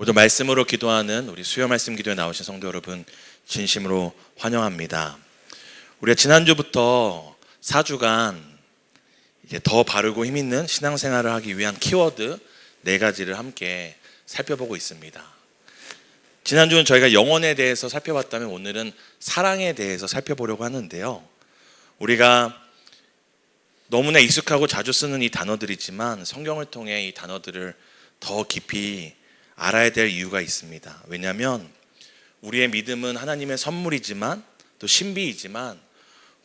오늘 말씀으로 기도하는 우리 수요 말씀 기도에 나오신 성도 여러분 진심으로 환영합니다. 우리가 지난주부터 4주간 이제 더 바르고 힘있는 신앙생활을 하기 위한 키워드 4가지를 함께 살펴보고 있습니다. 지난주는 저희가 영혼에 대해서 살펴봤다면 오늘은 사랑에 대해서 살펴보려고 하는데요. 우리가 너무나 익숙하고 자주 쓰는 이 단어들이지만 성경을 통해 이 단어들을 더 깊이 알아야 될 이유가 있습니다. 왜냐하면 우리의 믿음은 하나님의 선물이지만 또 신비이지만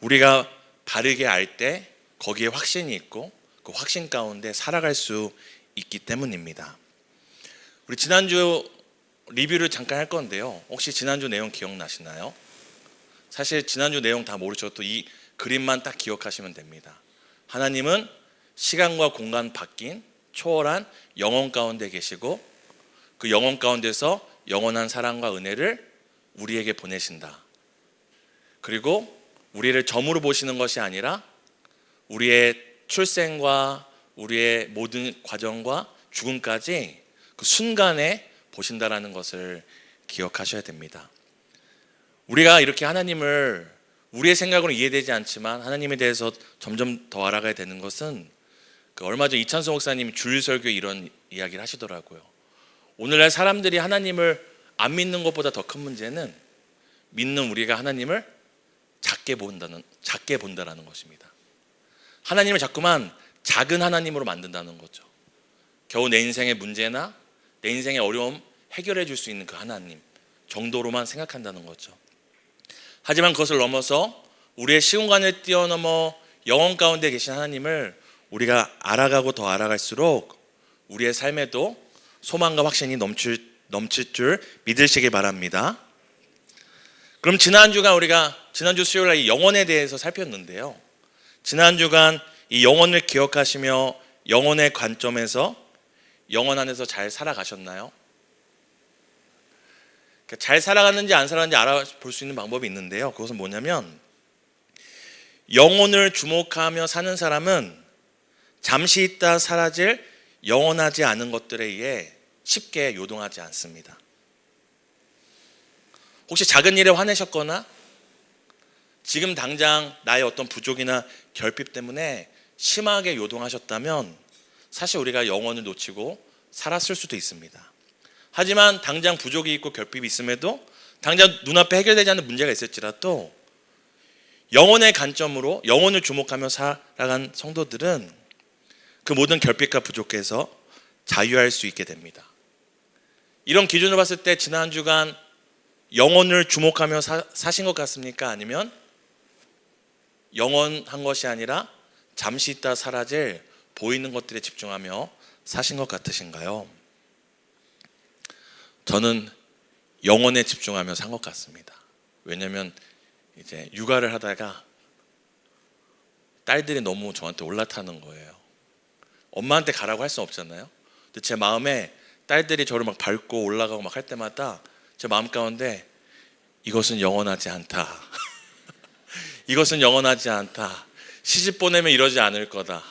우리가 바르게 알 때 거기에 확신이 있고 그 확신 가운데 살아갈 수 있기 때문입니다. 우리 지난주 리뷰를 잠깐 할 건데요. 혹시 지난주 내용 기억나시나요? 사실 지난주 내용 다 모르셔도 이 그림만 딱 기억하시면 됩니다. 하나님은 시간과 공간 바뀐 초월한 영혼 가운데 계시고 그 영혼 가운데서 영원한 사랑과 은혜를 우리에게 보내신다. 그리고 우리를 점으로 보시는 것이 아니라 우리의 출생과 우리의 모든 과정과 죽음까지 그 순간에 보신다라는 것을 기억하셔야 됩니다. 우리가 이렇게 하나님을 우리의 생각으로 이해되지 않지만 하나님에 대해서 점점 더 알아가야 되는 것은 얼마 전 이찬수 목사님이 주일설교에 이런 이야기를 하시더라고요. 오늘날 사람들이 하나님을 안 믿는 것보다 더 큰 문제는 믿는 우리가 하나님을 작게 본다라는 것입니다. 하나님을 자꾸만 작은 하나님으로 만든다는 거죠. 겨우 내 인생의 문제나 내 인생의 어려움 해결해 줄 수 있는 그 하나님 정도로만 생각한다는 거죠. 하지만 그것을 넘어서 우리의 시공간을 뛰어넘어 영혼 가운데 계신 하나님을 우리가 알아가고 더 알아갈수록 우리의 삶에도 소망과 확신이 넘칠 줄 믿으시기 바랍니다. 그럼 우리가 지난주 수요일날 이 영혼에 대해서 살폈는데요. 지난 주간 이 영혼을 기억하시며 영혼의 관점에서 영혼 안에서 잘 살아가셨나요? 잘 살아갔는지 안 살아갔는지 알아볼 수 있는 방법이 있는데요. 그것은 뭐냐면 영혼을 주목하며 사는 사람은 잠시 있다 사라질 영원하지 않은 것들에 의해 쉽게 요동하지 않습니다. 혹시 작은 일에 화내셨거나 지금 당장 나의 어떤 부족이나 결핍 때문에 심하게 요동하셨다면 사실 우리가 영혼을 놓치고 살았을 수도 있습니다. 하지만 당장 부족이 있고 결핍이 있음에도 당장 눈앞에 해결되지 않는 문제가 있을지라도 영혼의 관점으로 영혼을 주목하며 살아간 성도들은 그 모든 결핍과 부족에서 자유할 수 있게 됩니다. 이런 기준으로 봤을 때 지난 주간 영혼을 주목하며 사신 것 같습니까? 아니면 영원한 것이 아니라 잠시 있다 사라질 보이는 것들에 집중하며 사신 것 같으신가요? 저는 영혼에 집중하며 산 것 같습니다. 왜냐하면 이제 육아를 하다가 딸들이 너무 저한테 올라타는 거예요. 엄마한테 가라고 할 수 없잖아요. 근데 제 마음에 딸들이 저를 막 밟고 올라가고 막 할 때마다 제 마음 가운데 이것은 영원하지 않다. 이것은 영원하지 않다. 시집 보내면 이러지 않을 거다.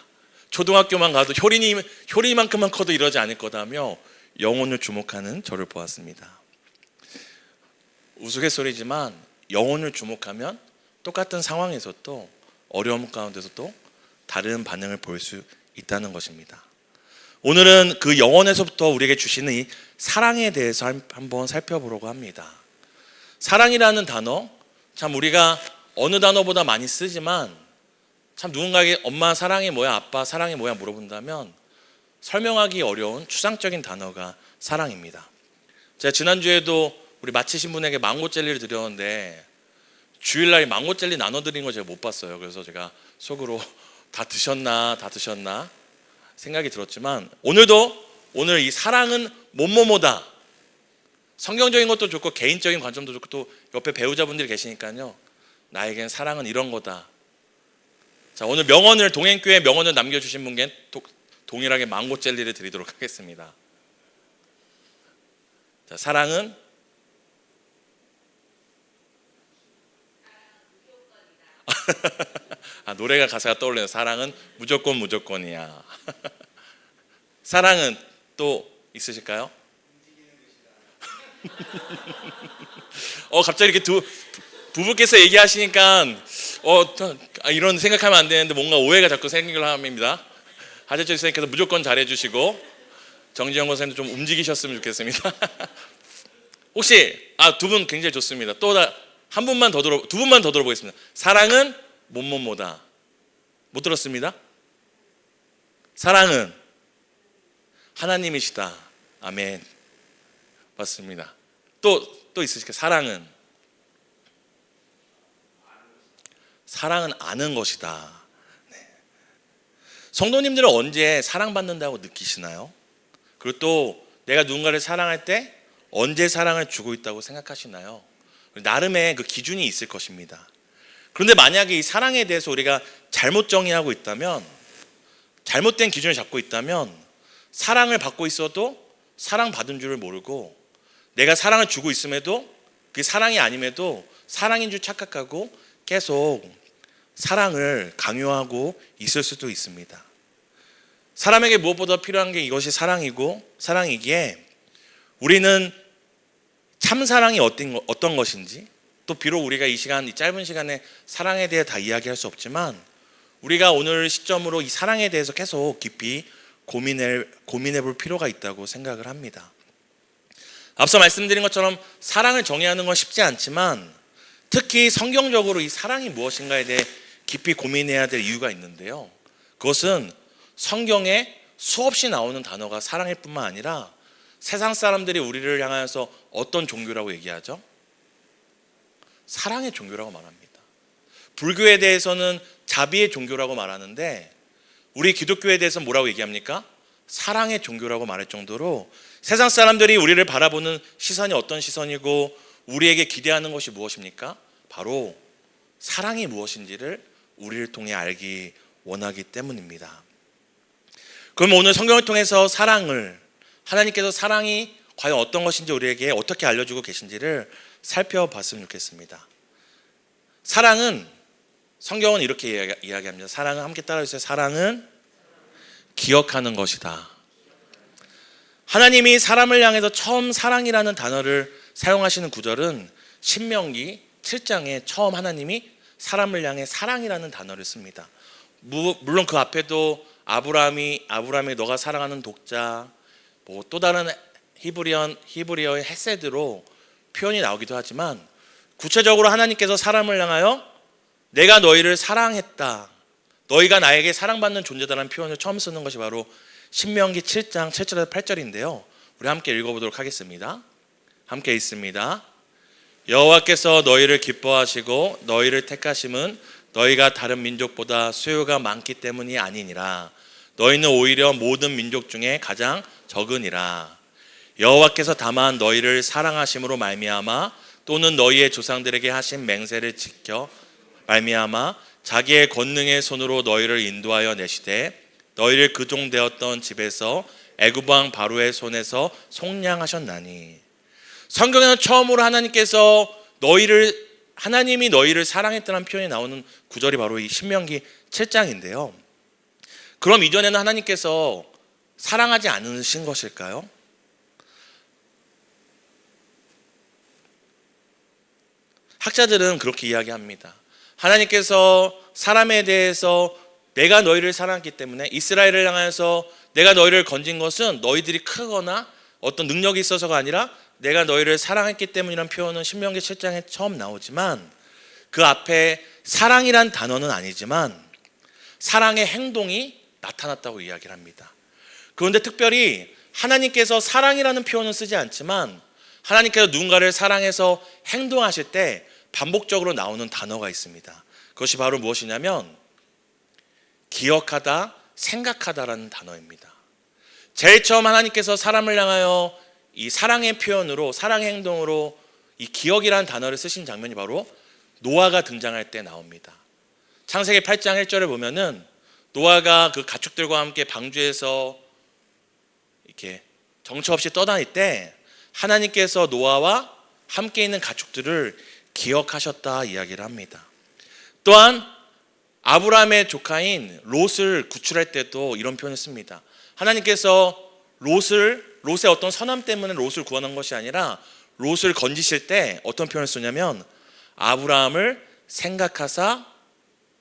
초등학교만 가도 효린이만큼만 커도 이러지 않을 거다며 영혼을 주목하는 저를 보았습니다. 우스갯소리지만 영혼을 주목하면 똑같은 상황에서도 어려움 가운데서도 다른 반응을 보일 수 있다는 것입니다. 오늘은 그 영혼에서부터 우리에게 주시는 이 사랑에 대해서 한번 살펴보려고 합니다. 사랑이라는 단어, 참 우리가 어느 단어보다 많이 쓰지만 참 누군가에게 엄마 사랑이 뭐야, 아빠 사랑이 뭐야 물어본다면 설명하기 어려운 추상적인 단어가 사랑입니다. 제가 지난주에도 우리 마치신 분에게 망고 젤리를 드렸는데 주일날 망고 젤리 나눠드린 거 제가 못 봤어요. 그래서 제가 속으로 다 드셨나 생각이 들었지만 오늘 이 사랑은 뭐뭐뭐다. 성경적인 것도 좋고 개인적인 관점도 좋고 또 옆에 배우자분들이 계시니까요. 나에겐 사랑은 이런 거다. 자, 오늘 동행교회 명언을 남겨주신 분께 동일하게 망고 젤리를 드리도록 하겠습니다. 자, 사랑은 노래가 가사가 떠올려요. 사랑은 무조건이야. 사랑은 또 있으실까요? 갑자기 이렇게 부부께서 얘기하시니까 이런 생각하면 안 되는데 뭔가 오해가 자꾸 생기려 합니다. 하재철 선생님께서 무조건 잘해주시고 정지영 권사님도 좀 움직이셨으면 좋겠습니다. 혹시 두 분 굉장히 좋습니다. 또 한 분만 더 두 분만 더 들어보겠습니다. 사랑은 뭐뭐뭐다. 못 들었습니다. 사랑은 하나님이시다. 아멘. 맞습니다. 또 있으실까요? 사랑은 아는 것이다. 네. 성도님들은 언제 사랑받는다고 느끼시나요? 그리고 또 내가 누군가를 사랑할 때 언제 사랑을 주고 있다고 생각하시나요? 나름의 그 기준이 있을 것입니다. 그런데 만약에 이 사랑에 대해서 우리가 잘못 정의하고 있다면, 잘못된 기준을 잡고 있다면 사랑을 받고 있어도 사랑받은 줄을 모르고, 내가 사랑을 주고 있음에도 그게 사랑이 아님에도 사랑인 줄 착각하고 계속 사랑을 강요하고 있을 수도 있습니다. 사람에게 무엇보다 필요한 게 이것이 사랑이기에 우리는 참 사랑이 어떤 것인지, 또 비록 우리가 이 짧은 시간에 사랑에 대해 다 이야기할 수 없지만 우리가 오늘 시점으로 이 사랑에 대해서 계속 깊이 고민해 볼 필요가 있다고 생각을 합니다. 앞서 말씀드린 것처럼 사랑을 정의하는 건 쉽지 않지만 특히 성경적으로 이 사랑이 무엇인가에 대해 깊이 고민해야 될 이유가 있는데요. 그것은 성경에 수없이 나오는 단어가 사랑일 뿐만 아니라 세상 사람들이 우리를 향하여서 어떤 종교라고 얘기하죠? 사랑의 종교라고 말합니다. 불교에 대해서는 자비의 종교라고 말하는데 우리 기독교에 대해서 뭐라고 얘기합니까? 사랑의 종교라고 말할 정도로 세상 사람들이 우리를 바라보는 시선이 어떤 시선이고 우리에게 기대하는 것이 무엇입니까? 바로 사랑이 무엇인지를 우리를 통해 알기 원하기 때문입니다. 그럼 오늘 성경을 통해서 하나님께서 사랑이 과연 어떤 것인지 우리에게 어떻게 알려주고 계신지를 살펴봤으면 좋겠습니다. 성경은 이렇게 이야기합니다. 사랑은, 함께 따라해주세요. 사랑은 기억하는 것이다. 하나님이 사람을 향해서 처음 사랑이라는 단어를 사용하시는 구절은 신명기 7장에 처음 하나님이 사람을 향해 사랑이라는 단어를 씁니다. 물론 그 앞에도 아브라함이 너가 사랑하는 독자, 또 다른 히브리어의 헤세드로 표현이 나오기도 하지만 구체적으로 하나님께서 사람을 향하여 내가 너희를 사랑했다, 너희가 나에게 사랑받는 존재다라는 표현을 처음 쓰는 것이 바로 신명기 7장 7절에서 8절인데요. 우리 함께 읽어보도록 하겠습니다. 함께 읽습니다. 여호와께서 너희를 기뻐하시고 너희를 택하심은 너희가 다른 민족보다 수요가 많기 때문이 아니니라. 너희는 오히려 모든 민족 중에 가장 적으니라. 여호와께서 다만 너희를 사랑하심으로 말미암아 또는 너희의 조상들에게 하신 맹세를 지켜 말미암아 자기의 권능의 손으로 너희를 인도하여 내시되 너희를 그 종 되었던 집에서 애굽 왕 바로의 손에서 속량하셨나니. 성경에는 처음으로 하나님이 너희를 사랑했다는 표현이 나오는 구절이 바로 이 신명기 7장인데요. 그럼 이전에는 하나님께서 사랑하지 않으신 것일까요? 학자들은 그렇게 이야기합니다. 하나님께서 사람에 대해서 내가 너희를 사랑했기 때문에, 이스라엘을 향해서 내가 너희를 건진 것은 너희들이 크거나 어떤 능력이 있어서가 아니라 내가 너희를 사랑했기 때문이라는 표현은 신명기 7장에 처음 나오지만 그 앞에 사랑이란 단어는 아니지만 사랑의 행동이 나타났다고 이야기를 합니다. 그런데 특별히 하나님께서 사랑이라는 표현은 쓰지 않지만 하나님께서 누군가를 사랑해서 행동하실 때 반복적으로 나오는 단어가 있습니다. 그것이 바로 무엇이냐면 기억하다, 생각하다라는 단어입니다. 제일 처음 하나님께서 사람을 향하여 이 사랑의 표현으로, 사랑의 행동으로 이 기억이라는 단어를 쓰신 장면이 바로 노아가 등장할 때 나옵니다. 창세기 8장 1절에 보면은 노아가 그 가축들과 함께 방주에서 이렇게 정처 없이 떠다닐 때 하나님께서 노아와 함께 있는 가축들을 기억하셨다 이야기를 합니다. 또한 아브라함의 조카인 롯을 구출할 때도 이런 표현을 씁니다. 하나님께서 롯의 어떤 선함 때문에 롯을 구원한 것이 아니라 롯을 건지실 때 어떤 표현을 쓰냐면 아브라함을 생각하사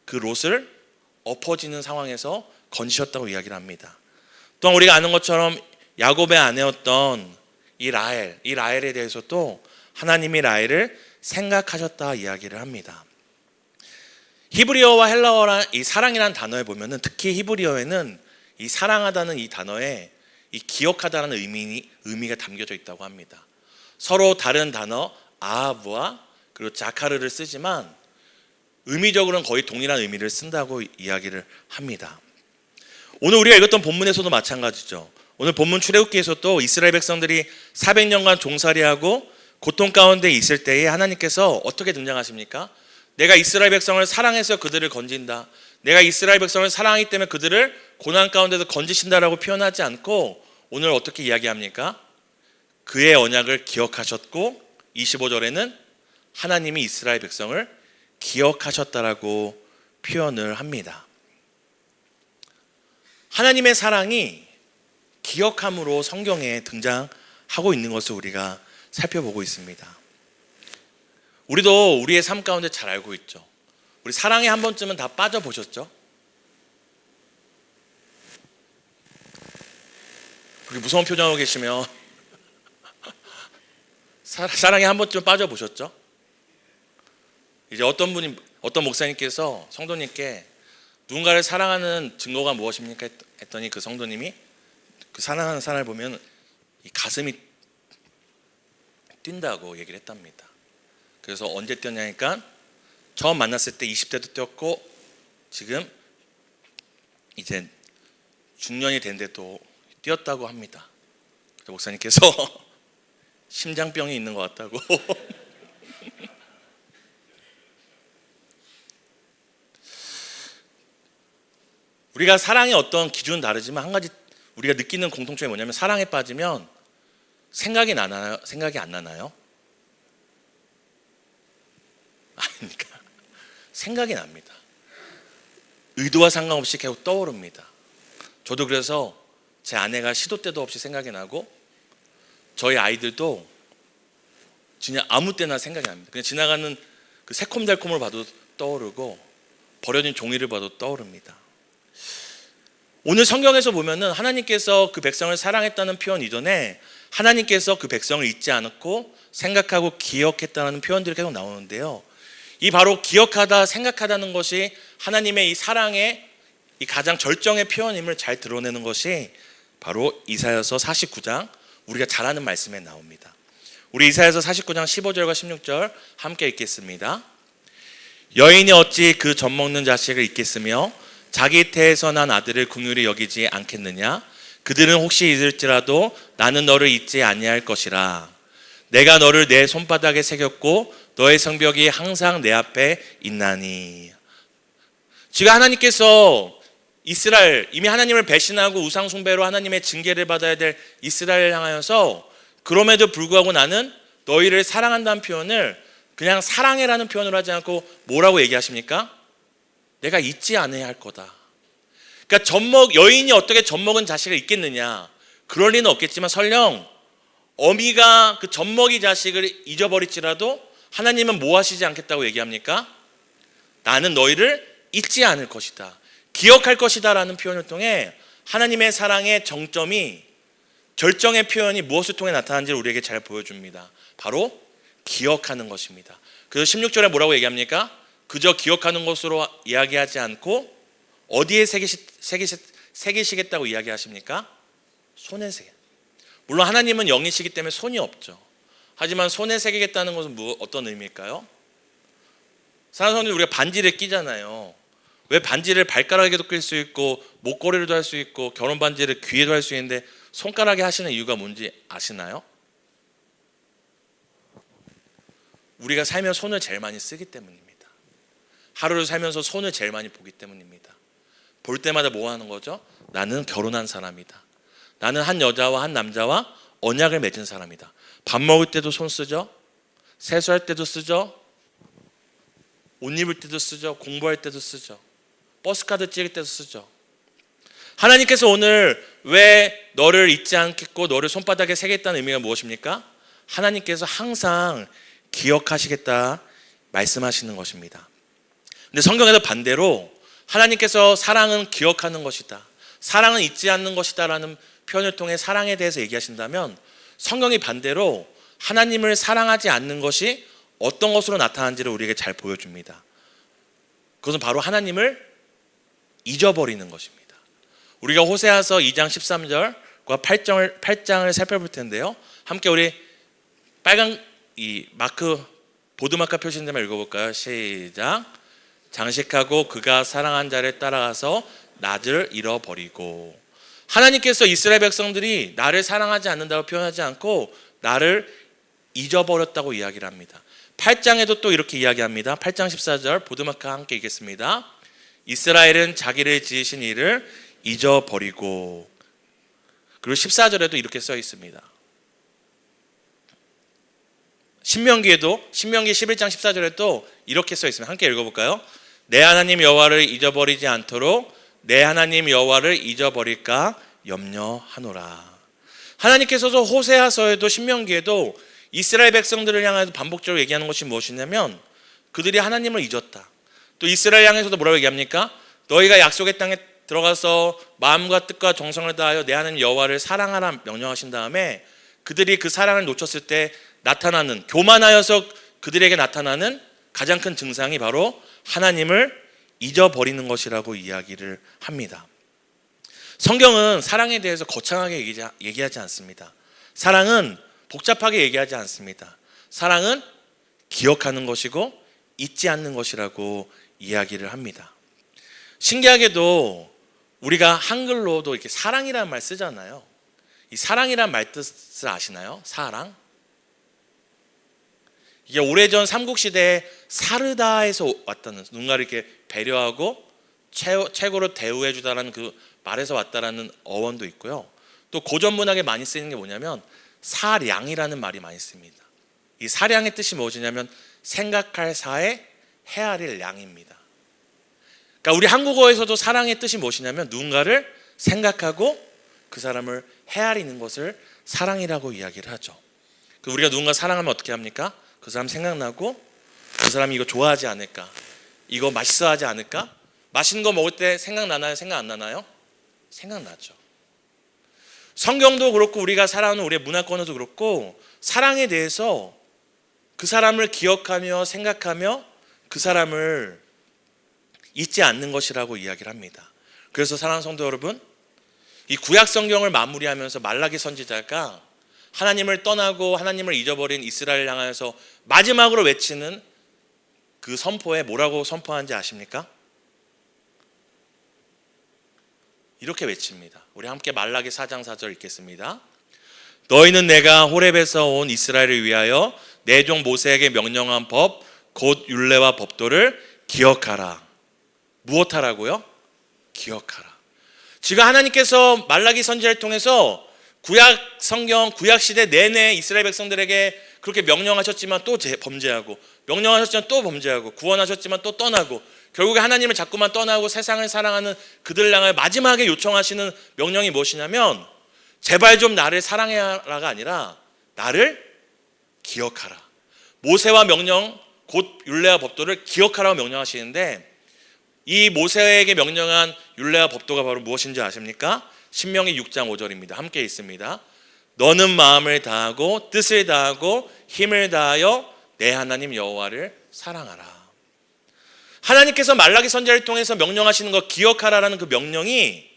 그 롯을 엎어지는 상황에서 건지셨다고 이야기를 합니다. 또한 우리가 아는 것처럼 야곱의 아내였던 이 라헬에 대해서 또 하나님이 라헬을 생각하셨다 이야기를 합니다. 히브리어와 헬라어란 이 사랑이라는 단어에 보면은 특히 히브리어에는 이 사랑하다는 이 단어에 이 기억하다는 의미가 담겨져 있다고 합니다. 서로 다른 단어 아하브와 그리고 자카르를 쓰지만 의미적으로는 거의 동일한 의미를 쓴다고 이야기를 합니다. 오늘 우리가 읽었던 본문에서도 마찬가지죠. 오늘 본문 출애굽기에서도 이스라엘 백성들이 400년간 종살이하고 고통 가운데 있을 때에 하나님께서 어떻게 등장하십니까? 내가 이스라엘 백성을 사랑해서 그들을 건진다. 내가 이스라엘 백성을 사랑하기 때문에 그들을 고난 가운데서 건지신다라고 표현하지 않고 오늘 어떻게 이야기합니까? 그의 언약을 기억하셨고 25절에는 하나님이 이스라엘 백성을 기억하셨다라고 표현을 합니다. 하나님의 사랑이 기억함으로 성경에 등장하고 있는 것을 우리가 살펴보고 있습니다. 우리도 우리의 삶 가운데 잘 알고 있죠. 우리 사랑에 한 번쯤은 다 빠져보셨죠? 그렇게 무서운 표정하고 계시면 사랑에 한 번쯤 빠져보셨죠? 이제 어떤 목사님께서 성도님께 누군가를 사랑하는 증거가 무엇입니까? 했더니 그 성도님이 그 사랑하는 사람을 보면 이 가슴이 뛴다고 얘기를 했답니다. 그래서 언제 뛰었냐니까 처음 만났을 때 20대도 뛰었고 지금 이제 중년이 됐는데도 뛰었다고 합니다. 목사님께서 심장병이 있는 것 같다고 우리가 사랑의 어떤 기준은 다르지만 한 가지 우리가 느끼는 공통점이 뭐냐면 사랑에 빠지면 생각이 나나요? 생각이 안 나나요? 아닙니까? 생각이 납니다. 의도와 상관없이 계속 떠오릅니다. 저도 그래서 제 아내가 시도 때도 없이 생각이 나고 저희 아이들도 그냥 아무 때나 생각이 납니다. 그냥 지나가는 그 새콤달콤을 봐도 떠오르고 버려진 종이를 봐도 떠오릅니다. 오늘 성경에서 보면은 하나님께서 그 백성을 사랑했다는 표현 이전에 하나님께서 그 백성을 잊지 않았고 생각하고 기억했다는 표현들이 계속 나오는데요. 이 바로 기억하다, 생각하다는 것이 하나님의 이 사랑의 이 가장 절정의 표현임을 잘 드러내는 것이 바로 이사야서 49장 우리가 잘 아는 말씀에 나옵니다. 우리 이사야서 49장 15절과 16절 함께 읽겠습니다. 여인이 어찌 그 젖 먹는 자식을 잊겠으며 자기 태에서 난 아들을 긍휼히 여기지 않겠느냐? 그들은 혹시 잊을지라도 나는 너를 잊지 아니할 것이라. 내가 너를 내 손바닥에 새겼고 너의 성벽이 항상 내 앞에 있나니. 지금 하나님께서 이스라엘, 이미 하나님을 배신하고 우상 숭배로 하나님의 징계를 받아야 될 이스라엘을 향하여서 그럼에도 불구하고 나는 너희를 사랑한다는 표현을 그냥 사랑해라는 표현으로 하지 않고 뭐라고 얘기하십니까? 내가 잊지 않아야 할 거다. 그러니까 여인이 어떻게 젖먹은 자식을 잊겠느냐? 그럴 리는 없겠지만 설령 어미가 그 젖먹이 자식을 잊어버릴지라도 하나님은 뭐 하시지 않겠다고 얘기합니까? 나는 너희를 잊지 않을 것이다. 기억할 것이다 라는 표현을 통해 하나님의 사랑의 정점이 절정의 표현이 무엇을 통해 나타나는지를 우리에게 잘 보여줍니다. 바로 기억하는 것입니다. 그래서 16절에 뭐라고 얘기합니까? 그저 기억하는 것으로 이야기하지 않고 어디에 새기시겠다고 이야기하십니까? 손에 새겨. 물론 하나님은 영이시기 때문에 손이 없죠. 하지만 손에 새기겠다는 것은 어떤 의미일까요? 사랑하는 성도님, 우리가 반지를 끼잖아요. 왜 반지를 발가락에도 낄 수 있고 목걸이로도 할 수 있고 결혼 반지를 귀에도 할 수 있는데 손가락에 하시는 이유가 뭔지 아시나요? 우리가 살면 손을 제일 많이 쓰기 때문입니다. 하루를 살면서 손을 제일 많이 보기 때문입니다. 볼 때마다 뭐 하는 거죠? 나는 결혼한 사람이다. 나는 한 여자와 한 남자와 언약을 맺은 사람이다. 밥 먹을 때도 손 쓰죠. 세수할 때도 쓰죠. 옷 입을 때도 쓰죠. 공부할 때도 쓰죠. 버스카드 찍을 때도 쓰죠. 하나님께서 오늘 왜 너를 잊지 않겠고 너를 손바닥에 새겠다는 의미가 무엇입니까? 하나님께서 항상 기억하시겠다 말씀하시는 것입니다. 근데 성경에도 반대로 하나님께서 사랑은 기억하는 것이다, 사랑은 잊지 않는 것이다 라는 표현을 통해 사랑에 대해서 얘기하신다면, 성경이 반대로 하나님을 사랑하지 않는 것이 어떤 것으로 나타나는지를 우리에게 잘 보여줍니다. 그것은 바로 하나님을 잊어버리는 것입니다. 우리가 호세아서 2장 13절과 8장을 살펴볼 텐데요, 함께 우리 빨간 이 마크 보드마카 표시된 데만 읽어볼까요? 시작. 장식하고 그가 사랑한 자를 따라가서 나를 잃어버리고. 하나님께서 이스라엘 백성들이 나를 사랑하지 않는다고 표현하지 않고 나를 잊어버렸다고 이야기를 합니다. 8장에도 또 이렇게 이야기합니다. 8장 14절 보드마카 함께 읽겠습니다. 이스라엘은 자기를 지으신 이를 잊어버리고. 그리고 14절에도 이렇게 써 있습니다. 신명기 11장 14절에 또 이렇게 써 있습니다. 함께 읽어볼까요? 내 하나님 여호와를 잊어버리지 않도록 내 하나님 여호와를 잊어버릴까 염려하노라. 하나님께서도 호세아서에도 신명기에도 이스라엘 백성들을 향해서 반복적으로 얘기하는 것이 무엇이냐면, 그들이 하나님을 잊었다. 또 이스라엘 향해서도 뭐라고 얘기합니까? 너희가 약속의 땅에 들어가서 마음과 뜻과 정성을 다하여 내 하나님 여호와를 사랑하라 명령하신 다음에, 그들이 그 사랑을 놓쳤을 때 나타나는, 교만하여서 그들에게 나타나는 가장 큰 증상이 바로 하나님을 잊어버리는 것이라고 이야기를 합니다. 성경은 사랑에 대해서 거창하게 얘기하지 않습니다. 사랑은 복잡하게 얘기하지 않습니다. 사랑은 기억하는 것이고 잊지 않는 것이라고 이야기를 합니다. 신기하게도 우리가 한글로도 이렇게 사랑이라는 말 쓰잖아요. 이 사랑이라는 말 뜻을 아시나요? 사랑? 이게 오래전 삼국시대에 사르다에서 왔다는, 누군가를 이렇게 배려하고 최고로 대우해 주다라는 그 말에서 왔다라는 어원도 있고요. 또 고전 문학에 많이 쓰이는 게 뭐냐면 사량이라는 말이 많이 씁니다. 이 사량의 뜻이 무엇이냐면 생각할 사에 헤아릴 양입니다. 그러니까 우리 한국어에서도 사랑의 뜻이 무엇이냐면 누군가를 생각하고 그 사람을 헤아리는 것을 사랑이라고 이야기를 하죠. 우리가 누군가 사랑하면 어떻게 합니까? 그 사람 생각나고 그 사람이 이거 좋아하지 않을까? 이거 맛있어 하지 않을까? 맛있는 거 먹을 때 생각나나요? 생각 안 나나요? 생각나죠. 성경도 그렇고 우리가 살아오는 우리의 문화권에도 그렇고 사랑에 대해서 그 사람을 기억하며 생각하며 그 사람을 잊지 않는 것이라고 이야기를 합니다. 그래서 사랑하는 성도 여러분, 이 구약 성경을 마무리하면서 말라기 선지자가 하나님을 떠나고 하나님을 잊어버린 이스라엘을 향하여서 마지막으로 외치는 그 선포에 뭐라고 선포하는지 아십니까? 이렇게 외칩니다. 우리 함께 말라기 4장 4절 읽겠습니다. 너희는 내가 호렙에서 온 이스라엘을 위하여 내 종 모세에게 명령한 법 곧 율례와 법도를 기억하라. 무엇하라고요? 기억하라. 지금 하나님께서 말라기 선지자를 통해서 구약 성경, 구약 시대 내내 이스라엘 백성들에게 그렇게 명령하셨지만 또 범죄하고, 명령하셨지만 또 범죄하고, 구원하셨지만 또 떠나고, 결국에 하나님을 자꾸만 떠나고 세상을 사랑하는 그들 향하여 마지막에 요청하시는 명령이 무엇이냐면 제발 좀 나를 사랑해라가 아니라 나를 기억하라. 모세와 명령 곧 율례와 법도를 기억하라고 명령하시는데, 이 모세에게 명령한 율례와 법도가 바로 무엇인지 아십니까? 신명기 6장 5절입니다. 함께 읽습니다. 너는 마음을 다하고 뜻을 다하고 힘을 다하여 내 하나님 여호와를 사랑하라. 하나님께서 말라기 선지자를 통해서 명령하시는 것, 기억하라라는 그 명령이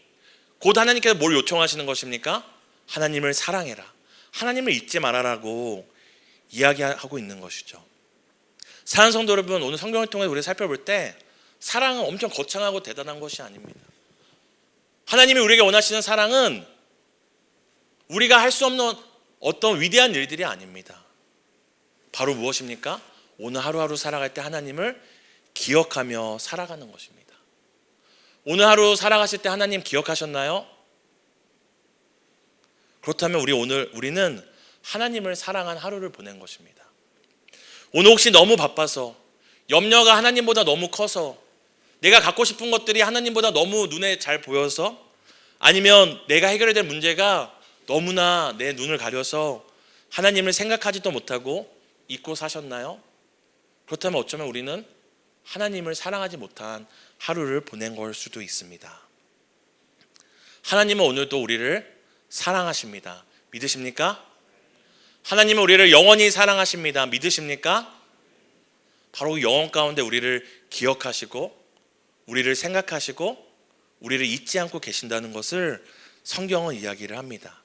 곧 하나님께서 뭘 요청하시는 것입니까? 하나님을 사랑해라, 하나님을 잊지 말아라고 이야기하고 있는 것이죠. 사랑하는 성도 여러분, 오늘 성경을 통해 우리가 살펴볼 때 사랑은 엄청 거창하고 대단한 것이 아닙니다. 하나님이 우리에게 원하시는 사랑은 우리가 할 수 없는 어떤 위대한 일들이 아닙니다. 바로 무엇입니까? 오늘 하루하루 살아갈 때 하나님을 기억하며 살아가는 것입니다. 오늘 하루 살아가실 때 하나님 기억하셨나요? 그렇다면 우리는 하나님을 사랑한 하루를 보낸 것입니다. 오늘 혹시 너무 바빠서, 염려가 하나님보다 너무 커서, 내가 갖고 싶은 것들이 하나님보다 너무 눈에 잘 보여서, 아니면 내가 해결해야 될 문제가 너무나 내 눈을 가려서 하나님을 생각하지도 못하고 잊고 사셨나요? 그렇다면 어쩌면 우리는 하나님을 사랑하지 못한 하루를 보낸 걸 수도 있습니다. 하나님은 오늘도 우리를 사랑하십니다. 믿으십니까? 하나님은 우리를 영원히 사랑하십니다. 믿으십니까? 바로 영혼 가운데 우리를 기억하시고 우리를 생각하시고 우리를 잊지 않고 계신다는 것을 성경은 이야기를 합니다.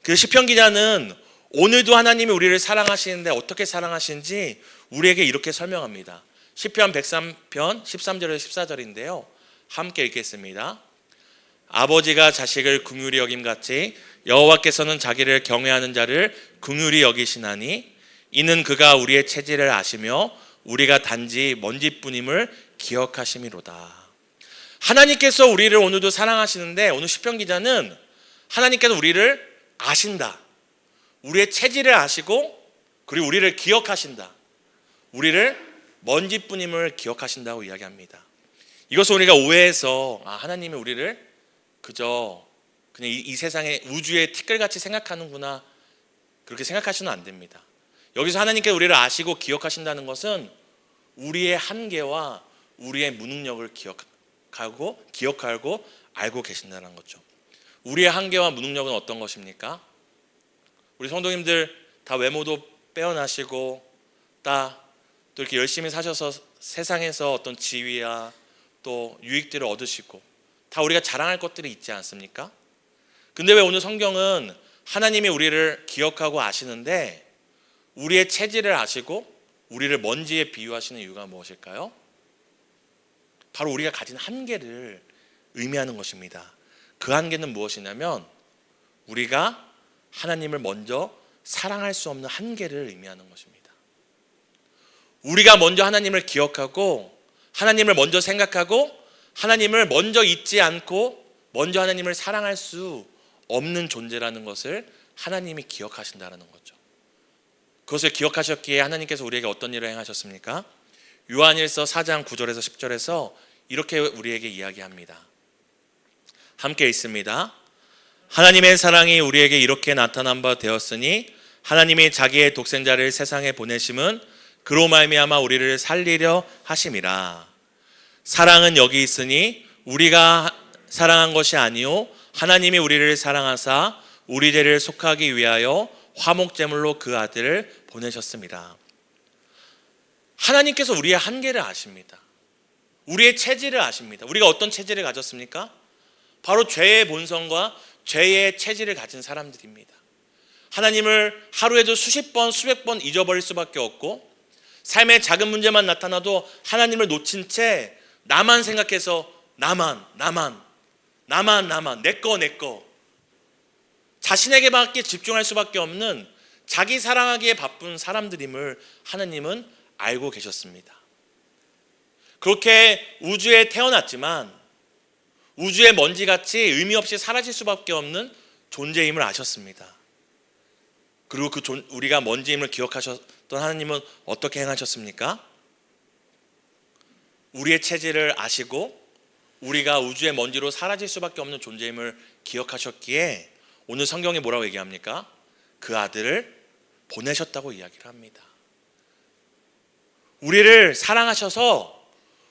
그 시편 기자는 오늘도 하나님이 우리를 사랑하시는데 어떻게 사랑하시는지 우리에게 이렇게 설명합니다. 시편 103편 13절에서 14절인데요. 함께 읽겠습니다. 아버지가 자식을 긍휼히 여김같이 여호와께서는 자기를 경외하는 자를 긍휼히 여기시나니 이는 그가 우리의 체질을 아시며 우리가 단지 먼지뿐임을 기억하심이로다. 하나님께서 우리를 오늘도 사랑하시는데 오늘 시편 기자는 하나님께서 우리를 아신다. 우리의 체질을 아시고 그리고 우리를 기억하신다. 우리를 먼지뿐임을 기억하신다고 이야기합니다. 이것을 우리가 오해해서 하나님이 우리를 그저 그냥 이 세상의 우주의 티끌같이 생각하는구나 그렇게 생각하시면 안 됩니다. 여기서 하나님께서 우리를 아시고 기억하신다는 것은 우리의 한계와 우리의 무능력을 기억하고 알고 계신다는 거죠. 우리의 한계와 무능력은 어떤 것입니까? 우리 성도님들 다 외모도 빼어나시고 또 이렇게 열심히 사셔서 세상에서 어떤 지위와 또 유익들을 얻으시고 다 우리가 자랑할 것들이 있지 않습니까? 근데 왜 오늘 성경은 하나님이 우리를 기억하고 아시는데 우리의 체질을 아시고 우리를 먼지에 비유하시는 이유가 무엇일까요? 바로 우리가 가진 한계를 의미하는 것입니다. 그 한계는 무엇이냐면 우리가 하나님을 먼저 사랑할 수 없는 한계를 의미하는 것입니다. 우리가 먼저 하나님을 기억하고 하나님을 먼저 생각하고 하나님을 먼저 잊지 않고 먼저 하나님을 사랑할 수 없는 존재라는 것을 하나님이 기억하신다는 거죠. 그것을 기억하셨기에 하나님께서 우리에게 어떤 일을 행하셨습니까? 요한일서 4장 9절에서 10절에서 이렇게 우리에게 이야기합니다. 함께 읽습니다. 하나님의 사랑이 우리에게 이렇게 나타난 바 되었으니 하나님이 자기의 독생자를 세상에 보내심은 그로 말미암아 우리를 살리려 하심이라. 사랑은 여기 있으니 우리가 사랑한 것이 아니요 하나님이 우리를 사랑하사 우리 죄를 속하기 위하여 화목제물로 그 아들을 보내셨습니다. 하나님께서 우리의 한계를 아십니다. 우리의 체질을 아십니다. 우리가 어떤 체질을 가졌습니까? 바로 죄의 본성과 죄의 체질을 가진 사람들입니다. 하나님을 하루에도 수십 번 수백 번 잊어버릴 수밖에 없고 삶의 작은 문제만 나타나도 하나님을 놓친 채 나만 생각해서 나만 내거 자신에게밖에 집중할 수밖에 없는 자기 사랑하기에 바쁜 사람들임을 하나님은 알고 계셨습니다. 그렇게 우주에 태어났지만 우주의 먼지같이 의미 없이 사라질 수밖에 없는 존재임을 아셨습니다. 그리고 우리가 먼지임을 기억하셨던 하나님은 어떻게 행하셨습니까? 우리의 체질을 아시고 우리가 우주의 먼지로 사라질 수밖에 없는 존재임을 기억하셨기에 오늘 성경이 뭐라고 얘기합니까? 그 아들을 보내셨다고 이야기를 합니다. 우리를 사랑하셔서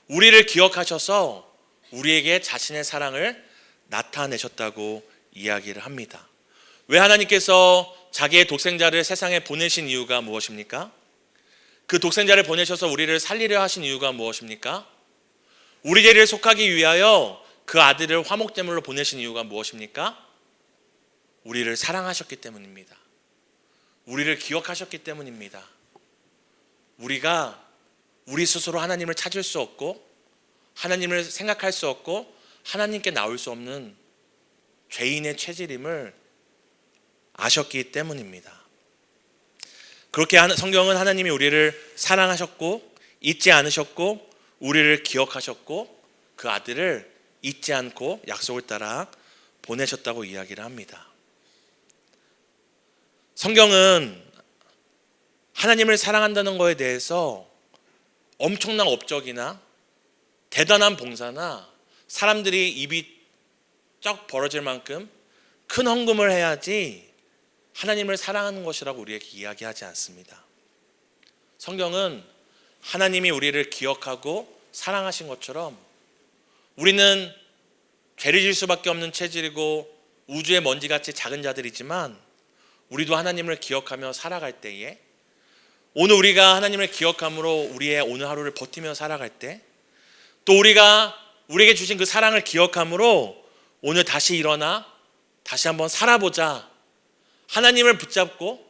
우리를 기억하셔서 우리에게 자신의 사랑을 나타내셨다고 이야기를 합니다. 왜 하나님께서 자기의 독생자를 세상에 보내신 이유가 무엇입니까? 그 독생자를 보내셔서 우리를 살리려 하신 이유가 무엇입니까? 우리 죄를 속하기 위하여 그 아들을 화목제물로 보내신 이유가 무엇입니까? 우리를 사랑하셨기 때문입니다. 우리를 기억하셨기 때문입니다. 우리가 우리 스스로 하나님을 찾을 수 없고 하나님을 생각할 수 없고 하나님께 나올 수 없는 죄인의 체질임을 아셨기 때문입니다. 그렇게 성경은 하나님이 우리를 사랑하셨고 잊지 않으셨고 우리를 기억하셨고 그 아들을 잊지 않고 약속을 따라 보내셨다고 이야기를 합니다. 성경은 하나님을 사랑한다는 것에 대해서 엄청난 업적이나 대단한 봉사나 사람들이 입이 쩍 벌어질 만큼 큰 헌금을 해야지 하나님을 사랑하는 것이라고 우리에게 이야기하지 않습니다. 성경은 하나님이 우리를 기억하고 사랑하신 것처럼 우리는 죄를 지을 수밖에 없는 체질이고 우주의 먼지같이 작은 자들이지만 우리도 하나님을 기억하며 살아갈 때에, 오늘 우리가 하나님을 기억함으로 우리의 오늘 하루를 버티며 살아갈 때, 또 우리가 우리에게 주신 그 사랑을 기억함으로 오늘 다시 일어나 다시 한번 살아보자, 하나님을 붙잡고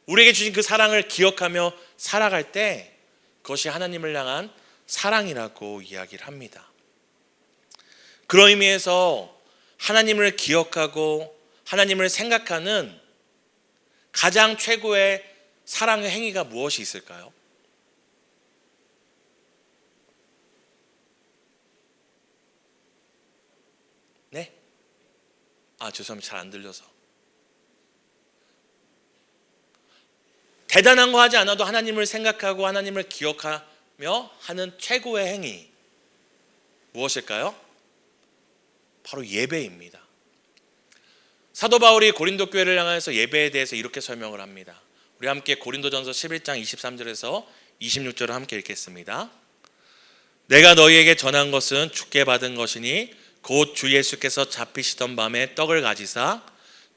우리에게 주신 그 사랑을 기억하며 살아갈 때 그것이 하나님을 향한 사랑이라고 이야기를 합니다. 그런 의미에서 하나님을 기억하고 하나님을 생각하는 가장 최고의 사랑의 행위가 무엇이 있을까요? 네? 죄송합니다. 잘 안 들려서. 대단한 거 하지 않아도 하나님을 생각하고 하나님을 기억하며 하는 최고의 행위 무엇일까요? 바로 예배입니다. 사도 바울이 고린도 교회를 향해서 예배에 대해서 이렇게 설명을 합니다. 우리 함께 고린도전서 11장 23절에서 26절을 함께 읽겠습니다. 내가 너희에게 전한 것은 주께 받은 것이니 곧 주 예수께서 잡히시던 밤에 떡을 가지사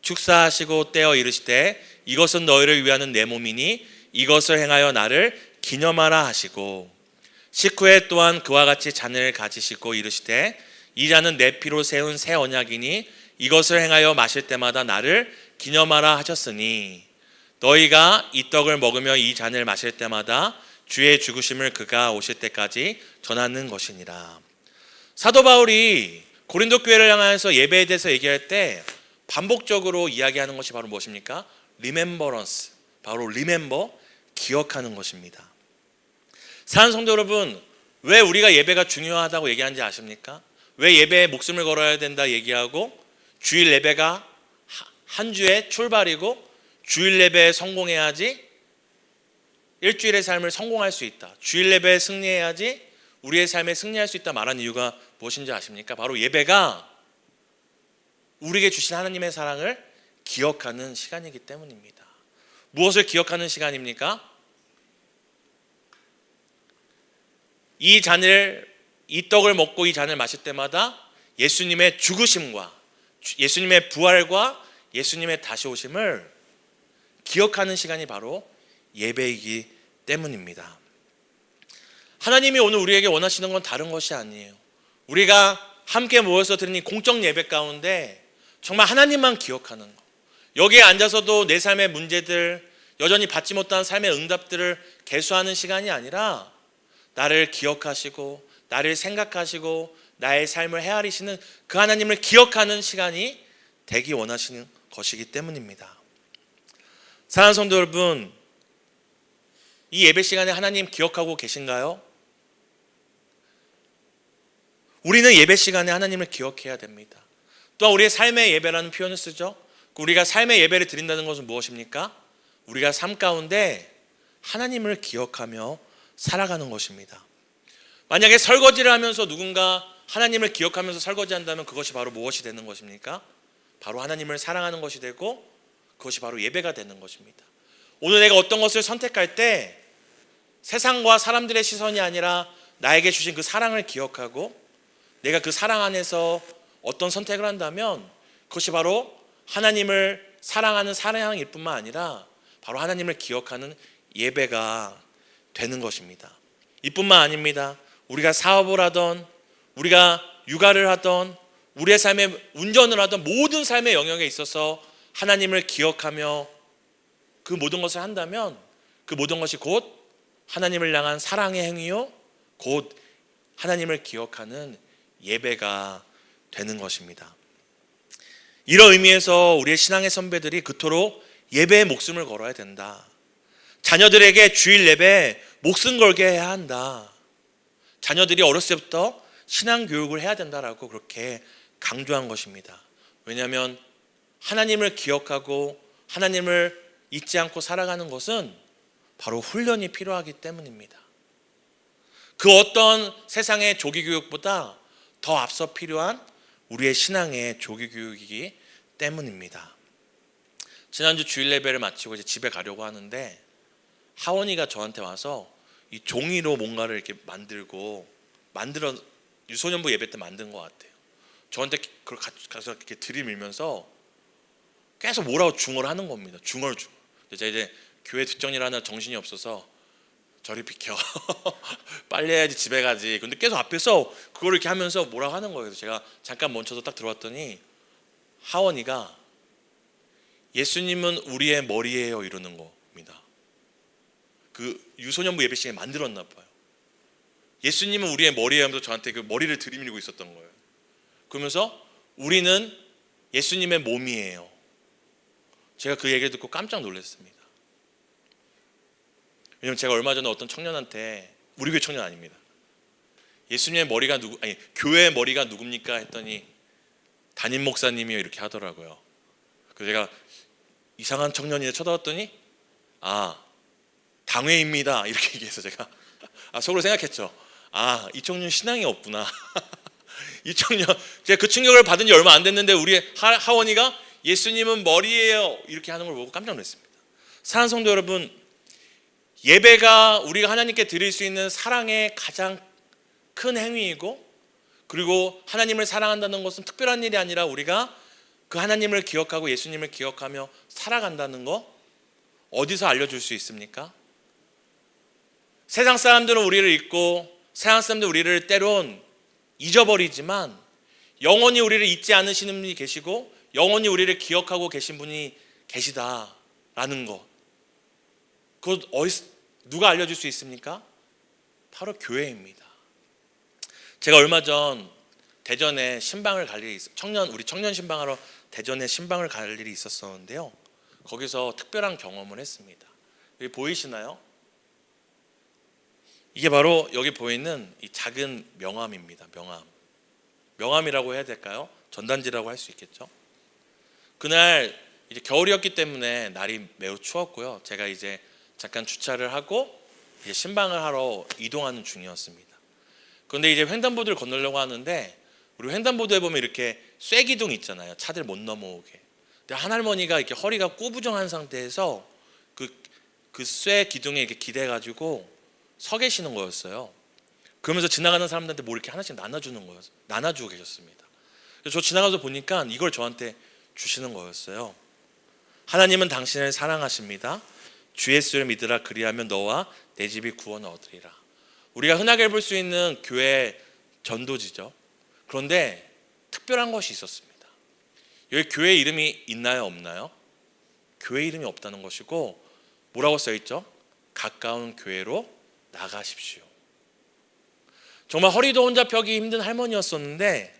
축사하시고 떼어 이르시되 이것은 너희를 위하는 내 몸이니 이것을 행하여 나를 기념하라 하시고, 식후에 또한 그와 같이 잔을 가지시고 이르시되 이 잔은 내 피로 세운 새 언약이니 이것을 행하여 마실 때마다 나를 기념하라 하셨으니 너희가 이 떡을 먹으며 이 잔을 마실 때마다 주의 죽으심을 그가 오실 때까지 전하는 것이니라. 사도 바울이 고린도 교회를 향해서 예배에 대해서 얘기할 때 반복적으로 이야기하는 것이 바로 무엇입니까? 리멤버런스, 바로 remember, 기억하는 것입니다. 사랑하는 성도 여러분, 왜 우리가 예배가 중요하다고 얘기하는지 아십니까? 왜 예배에 목숨을 걸어야 된다 얘기하고 주일 예배가 한 주의 출발이고 주일 예배에 성공해야지 일주일의 삶을 성공할 수 있다, 주일 예배에 승리해야지 우리의 삶에 승리할 수 있다 말하는 이유가 무엇인지 아십니까? 바로 예배가 우리에게 주신 하나님의 사랑을 기억하는 시간이기 때문입니다. 무엇을 기억하는 시간입니까? 이 떡을 먹고 이 잔을 마실 때마다 예수님의 죽으심과 예수님의 부활과 예수님의 다시 오심을 기억하는 시간이 바로 예배이기 때문입니다. 하나님이 오늘 우리에게 원하시는 건 다른 것이 아니에요. 우리가 함께 모여서 드리는 공적 예배 가운데 정말 하나님만 기억하는 것, 여기에 앉아서도 내 삶의 문제들, 여전히 받지 못한 삶의 응답들을 개수하는 시간이 아니라 나를 기억하시고 나를 생각하시고 나의 삶을 헤아리시는 그 하나님을 기억하는 시간이 되기 원하시는 것이기 때문입니다. 사랑하는 성도 여러분, 이 예배 시간에 하나님 기억하고 계신가요? 우리는 예배 시간에 하나님을 기억해야 됩니다. 또한 우리의 삶의 예배라는 표현을 쓰죠. 우리가 삶의 예배를 드린다는 것은 무엇입니까? 우리가 삶 가운데 하나님을 기억하며 살아가는 것입니다. 만약에 설거지를 하면서 누군가 하나님을 기억하면서 설거지한다면 그것이 바로 무엇이 되는 것입니까? 바로 하나님을 사랑하는 것이 되고 그것이 바로 예배가 되는 것입니다. 오늘 내가 어떤 것을 선택할 때 세상과 사람들의 시선이 아니라 나에게 주신 그 사랑을 기억하고 내가 그 사랑 안에서 어떤 선택을 한다면 그것이 바로 하나님을 사랑하는 사랑일 뿐만 아니라 바로 하나님을 기억하는 예배가 되는 것입니다. 이뿐만 아닙니다. 우리가 사업을 하던, 우리가 육아를 하던, 우리의 삶에 운전을 하던 모든 삶의 영역에 있어서 하나님을 기억하며 그 모든 것을 한다면 그 모든 것이 곧 하나님을 향한 사랑의 행위요, 곧 하나님을 기억하는 예배가 되는 것입니다. 이런 의미에서 우리의 신앙의 선배들이 그토록 예배에 목숨을 걸어야 된다. 자녀들에게 주일 예배에 목숨 걸게 해야 한다. 자녀들이 어렸을 때부터 신앙 교육을 해야 된다라고 그렇게 강조한 것입니다. 왜냐하면 하나님을 기억하고 하나님을 잊지 않고 살아가는 것은 바로 훈련이 필요하기 때문입니다. 그 어떤 세상의 조기 교육보다 더 앞서 필요한 우리의 신앙의 조기 교육이기 때문입니다. 지난주 주일 예배를 마치고 이제 집에 가려고 하는데 하원이가 저한테 와서 이 종이로 뭔가를 이렇게 만들어 유소년부 예배 때 만든 것 같아요. 저한테 그걸 가서 이렇게 들이밀면서 계속 뭐라고 중얼을 하는 겁니다. 중얼. 제가 이제 교회 뒷정리를 하느라 정신이 없어서 저리 비켜. 빨리 해야지 집에 가지. 근데 계속 앞에서 그걸 이렇게 하면서 뭐라고 하는 거예요. 그래서 제가 잠깐 멈춰서 딱 들어봤더니 하원이가 예수님은 우리의 머리예요 이러는 겁니다. 그 유소년부 예배 시간에 만들었나 봐요. 예수님은 우리의 머리예요 하면서 저한테 그 머리를 들이밀고 있었던 거예요. 그러면서 우리는 예수님의 몸이에요. 제가 그 얘기를 듣고 깜짝 놀랐습니다. 왜냐면 제가 얼마 전에 어떤 청년한테, 우리 교회 청년 아닙니다, 예수님의 머리가 교회의 머리가 누굽니까 했더니 담임 목사님이요 이렇게 하더라고요. 그래서 제가 이상한 청년이 쳐다봤더니 당회입니다 이렇게 얘기해서 제가 속으로 생각했죠. 이 청년 신앙이 없구나. 이 청년, 제가 그 충격을 받은 지 얼마 안 됐는데 우리 하원이가 예수님은 머리예요 이렇게 하는 걸 보고 깜짝 놀랐습니다. 사랑하는 성도 여러분, 예배가 우리가 하나님께 드릴 수 있는 사랑의 가장 큰 행위이고, 그리고 하나님을 사랑한다는 것은 특별한 일이 아니라 우리가 그 하나님을 기억하고 예수님을 기억하며 살아간다는 거 어디서 알려줄 수 있습니까? 세상 사람들은 우리를 잊고 세상 사람들은 우리를 때론 잊어버리지만 영원히 우리를 잊지 않으시는 분이 계시고 영원히 우리를 기억하고 계신 분이 계시다라는 것, 그것 누가 알려줄 수 있습니까? 바로 교회입니다. 제가 얼마 전 대전에 신방을 갈 일이 우리 청년 신방하러 대전에 신방을 갈 일이 있었었는데요. 거기서 특별한 경험을 했습니다. 여기 보이시나요? 이게 바로 여기 보이는 이 작은 명함입니다. 명함이라고 해야 될까요? 전단지라고 할 수 있겠죠. 그날 이제 겨울이었기 때문에 날이 매우 추웠고요. 제가 이제 잠깐 주차를 하고 이제 신방을 하러 이동하는 중이었습니다. 그런데 이제 횡단보도를 건너려고 하는데 우리 횡단보도에 보면 이렇게 쇠기둥 있잖아요. 차들 못 넘어오게. 근데 한 할머니가 이렇게 허리가 꾸부정한 상태에서 그 쇠 기둥에 이렇게 기대가지고 서 계시는 거였어요. 그러면서 지나가는 사람들한테 뭐 이렇게 하나씩 나눠주고 계셨습니다. 그래서 저 지나가서 보니까 이걸 저한테 주시는 거였어요. 하나님은 당신을 사랑하십니다. 주 예수를 믿으라. 그리하면 너와 내 집이 구원을 얻으리라. 우리가 흔하게 볼 수 있는 교회 전도지죠. 그런데 특별한 것이 있었습니다. 여기 교회 이름이 있나요, 없나요? 교회 이름이 없다는 것이고, 뭐라고 써있죠? 가까운 교회로 나가십시오. 정말 허리도 혼자 펴기 힘든 할머니였었는데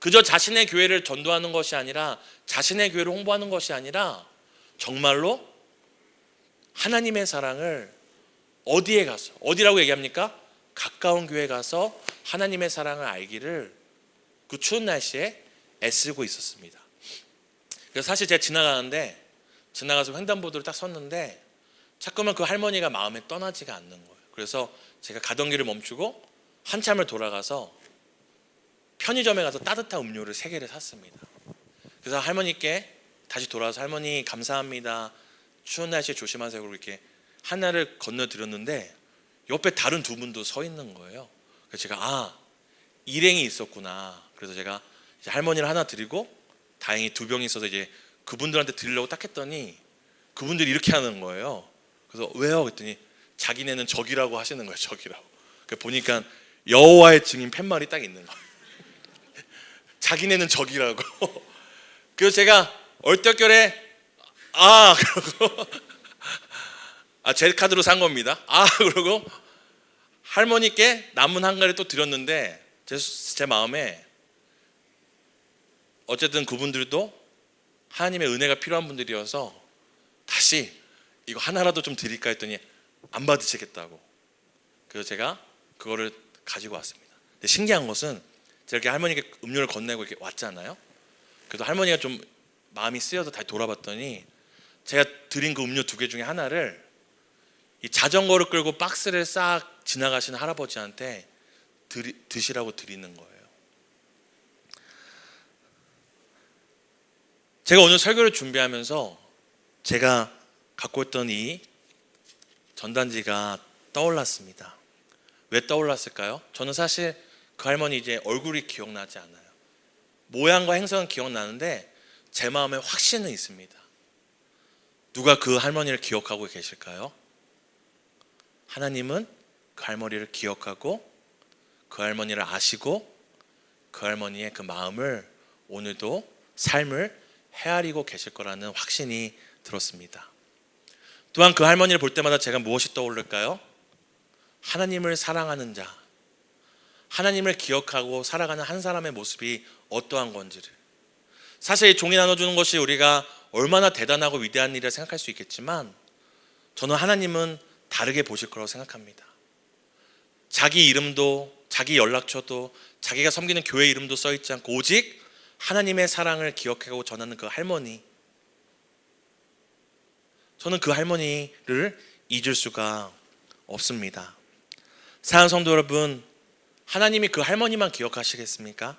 그저 자신의 교회를 전도하는 것이 아니라, 자신의 교회를 홍보하는 것이 아니라 정말로 하나님의 사랑을 어디에 가서, 어디라고 얘기합니까? 가까운 교회에 가서 하나님의 사랑을 알기를 그 추운 날씨에 애쓰고 있었습니다. 그래서 사실 제가 지나가서 횡단보도를 딱 섰는데 자꾸만 그 할머니가 마음에 떠나지가 않는 거예요. 그래서 제가 가던 길을 멈추고 한참을 돌아가서 편의점에 가서 따뜻한 음료를 3개를 샀습니다. 그래서 할머니께 다시 돌아와서 할머니 감사합니다. 추운 날씨에 조심하세요. 그리고 이렇게 하나를 건너드렸는데 옆에 다른 2분도 서 있는 거예요. 그래서 제가 일행이 있었구나. 그래서 제가 이제 할머니를 하나 드리고 다행히 2병이 있어서 이제 그분들한테 드리려고 딱 했더니 그분들이 이렇게 하는 거예요. 그래서 왜요? 그랬더니 자기네는 적이라고 하시는 거예요. 적이라고. 보니까 여호와의 증인 팻말이 딱 있는 거예요. 자기네는 적이라고. 그래서 제가 얼떨결에 그러고 제 카드로 산 겁니다. 그러고 할머니께 남은 한 가지 또 드렸는데 제 마음에 어쨌든 그분들도 하나님의 은혜가 필요한 분들이어서 다시 이거 하나라도 좀 드릴까 했더니 안 받으시겠다고. 그래서 제가 그거를 가지고 왔습니다. 근데 신기한 것은 제가 이렇게 할머니께 음료를 건네고 이렇게 왔잖아요. 그래도 할머니가 좀 마음이 쓰여서 다시 돌아봤더니 제가 드린 그 음료 2개 중에 하나를 이 자전거를 끌고 박스를 싹 지나가시는 할아버지한테 드시라고 드리는 거예요. 제가 오늘 설교를 준비하면서 제가 갖고 있던 이 전단지가 떠올랐습니다. 왜 떠올랐을까요? 저는 사실 그 할머니 이제 얼굴이 기억나지 않아요. 모양과 행성은 기억나는데 제 마음에 확신은 있습니다. 누가 그 할머니를 기억하고 계실까요? 하나님은 그 할머니를 기억하고 그 할머니를 아시고 그 할머니의 그 마음을 오늘도 삶을 헤아리고 계실 거라는 확신이 들었습니다. 또한 그 할머니를 볼 때마다 제가 무엇이 떠오를까요? 하나님을 사랑하는 자, 하나님을 기억하고 살아가는 한 사람의 모습이 어떠한 건지를, 사실 이 종이 나눠주는 것이 우리가 얼마나 대단하고 위대한 일이라 생각할 수 있겠지만 저는 하나님은 다르게 보실 거라고 생각합니다. 자기 이름도, 자기 연락처도, 자기가 섬기는 교회 이름도 써있지 않고 오직 하나님의 사랑을 기억하고 전하는 그 할머니, 저는 그 할머니를 잊을 수가 없습니다. 사랑하는 성도 여러분, 하나님이 그 할머니만 기억하시겠습니까?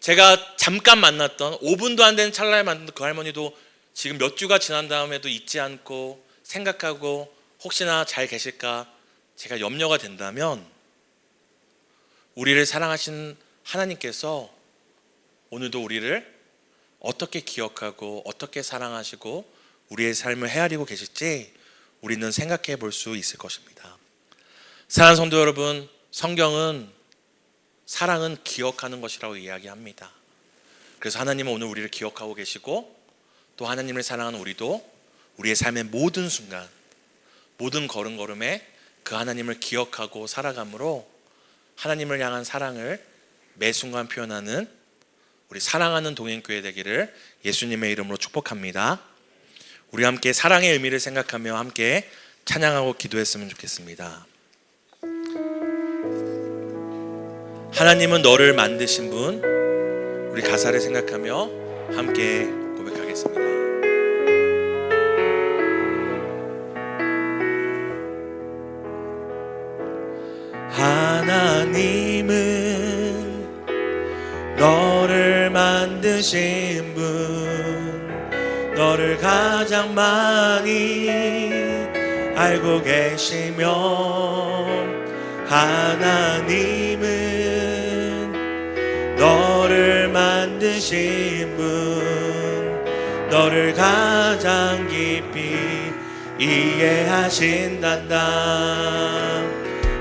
제가 잠깐 만났던 5분도 안 되는 찰나에 만났던 그 할머니도 지금 몇 주가 지난 다음에도 잊지 않고 생각하고 혹시나 잘 계실까 제가 염려가 된다면, 우리를 사랑하신 하나님께서 오늘도 우리를 어떻게 기억하고 어떻게 사랑하시고 우리의 삶을 헤아리고 계실지 우리는 생각해 볼 수 있을 것입니다. 사랑하는 성도 여러분, 성경은 사랑은 기억하는 것이라고 이야기합니다. 그래서 하나님은 오늘 우리를 기억하고 계시고 또 하나님을 사랑하는 우리도 우리의 삶의 모든 순간, 모든 걸음걸음에 그 하나님을 기억하고 살아감으로 하나님을 향한 사랑을 매 순간 표현하는 우리 사랑하는 동행교회 되기를 예수님의 이름으로 축복합니다. 우리 함께 사랑의 의미를 생각하며 함께 찬양하고 기도했으면 좋겠습니다. 하나님은 너를 만드신 분, 우리 가사를 생각하며 함께 고백하겠습니다. 하나님은 너를 만드신 분, 너를 가장 많이 알고 계시며, 하나님은 너를 만드신 분, 너를 가장 깊이 이해하신단다.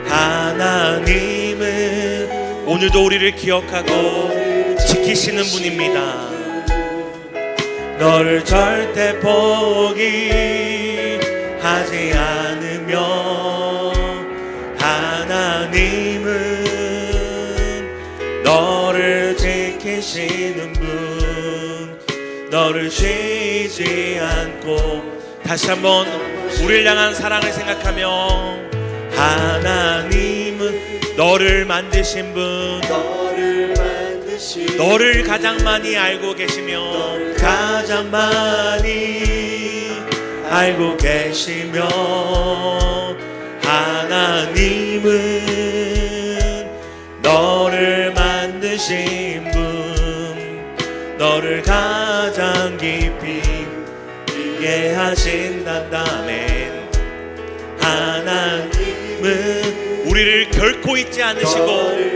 하나님은 오늘도 우리를 기억하고 지키시는 분입니다. 너를 절대 포기하지 않으며, 하나님은 너를 지키시는 분, 너를 쉬지 않고. 다시 한번 우리를 향한 사랑을 생각하며, 하나님은 너를 만드신 분, 너를 가장 많이 알고 계시며, 가장 많이 알고 계시며, 하나님은 너를 만드신 분, 너를 가장 깊이 이해하신다면, 하나님은 우리를 결코 잊지 않으시고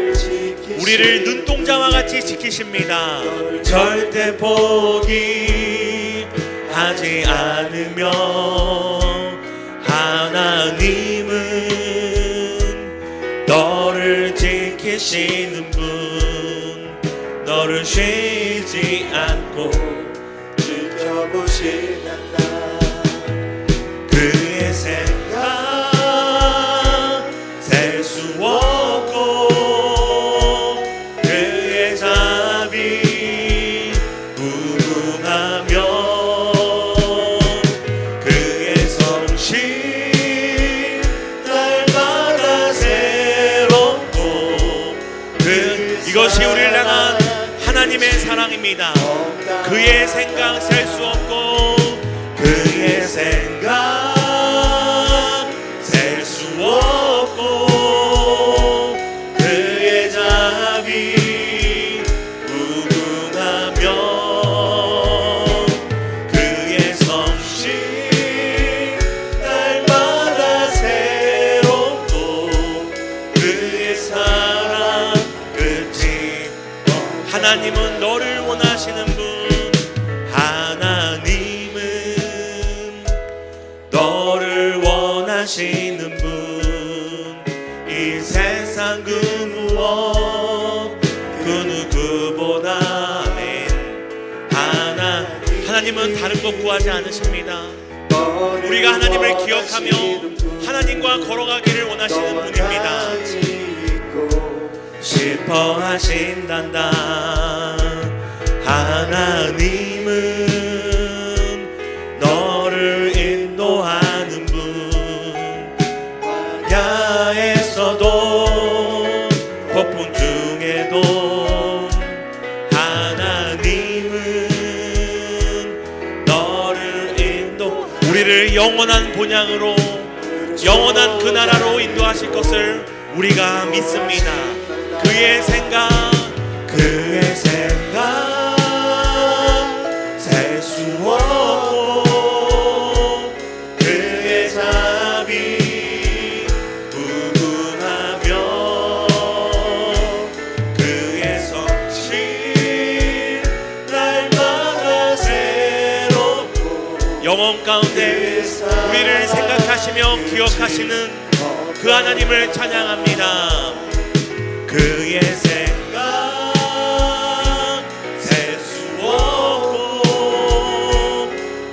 우리를 눈동자와 같이 지키십니다. 절대 포기하지 않으며, 하나님은 너를 지키시는 분, 너를 쉬지 않고 지켜보시단다. 그의 생각 셀 수 없고, 그의 자비 무궁하며, 그의 성실 날마다 새롭고. 이것이 우리를 향한 하나님의 사랑입니다. 그의 생각 셀 수 없고, 그의 생각 셀 수 없고, 그의 자비 무궁하며, 그의 성실 하나님은 너를 원하시는 분, 하나님은 너를 원하시는 분, 이 세상 그 무엇 그 누구보다는 하나님은 다른 것 구하지 않으십니다. 우리가 하나님을 기억하며 하나님과 걸어가기를 원하시는 분입니다. 싶어 하신단다. 하나님은 너를 인도하는 분, 야에서도 폭풍 중에도 하나님은 너를 우리를 영원한 본향으로, 영원한 그 나라로 인도하실 것을 우리가 믿습니다. 그의 생각 셀 수 없고, 그의 자비 무궁하며, 그의 성실 날마다 새롭고, 영원 가운데 우리를 생각하시며 기억하시는 그 하나님을 찬양합니다. 그의 생각 셀 수 없고,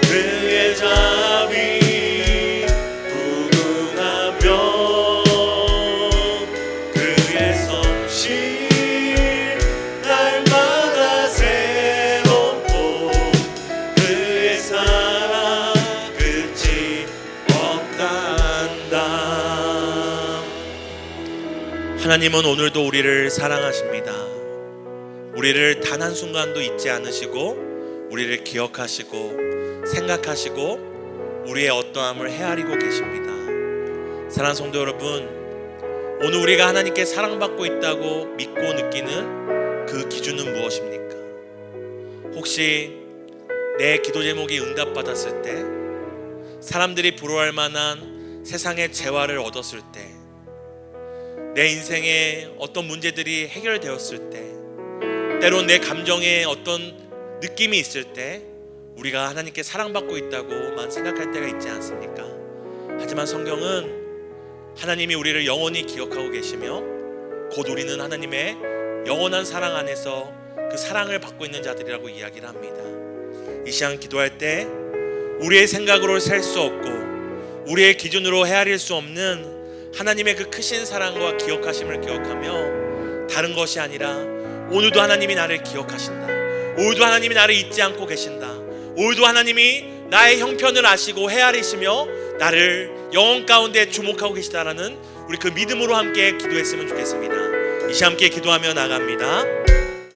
그의 자비 무궁하며, 그의 성실 날마다 새롭고, 그의 사랑 끝이 없단다. 하나님은 오늘도 우리를 사랑하십니다. 우리를 단 한순간도 잊지 않으시고, 우리를 기억하시고 생각하시고 우리의 어떠함을 헤아리고 계십니다. 사랑하는 성도 여러분, 오늘 우리가 하나님께 사랑받고 있다고 믿고 느끼는 그 기준은 무엇입니까? 혹시 내 기도 제목이 응답받았을 때, 사람들이 부러워할 만한 세상의 재화를 얻었을 때, 내 인생에 어떤 문제들이 해결되었을 때, 때론 내 감정에 어떤 느낌이 있을 때 우리가 하나님께 사랑받고 있다고만 생각할 때가 있지 않습니까? 하지만 성경은 하나님이 우리를 영원히 기억하고 계시며, 곧 우리는 하나님의 영원한 사랑 안에서 그 사랑을 받고 있는 자들이라고 이야기를 합니다. 이 시간 기도할 때 우리의 생각으로 셀 수 없고, 우리의 기준으로 헤아릴 수 없는 하나님의 그 크신 사랑과 기억하심을 기억하며, 다른 것이 아니라 오늘도 하나님이 나를 기억하신다, 오늘도 하나님이 나를 잊지 않고 계신다, 오늘도 하나님이 나의 형편을 아시고 헤아리시며 나를 영혼 가운데 주목하고 계시다라는 우리 그 믿음으로 함께 기도했으면 좋겠습니다. 이 시간 함께 기도하며 나갑니다.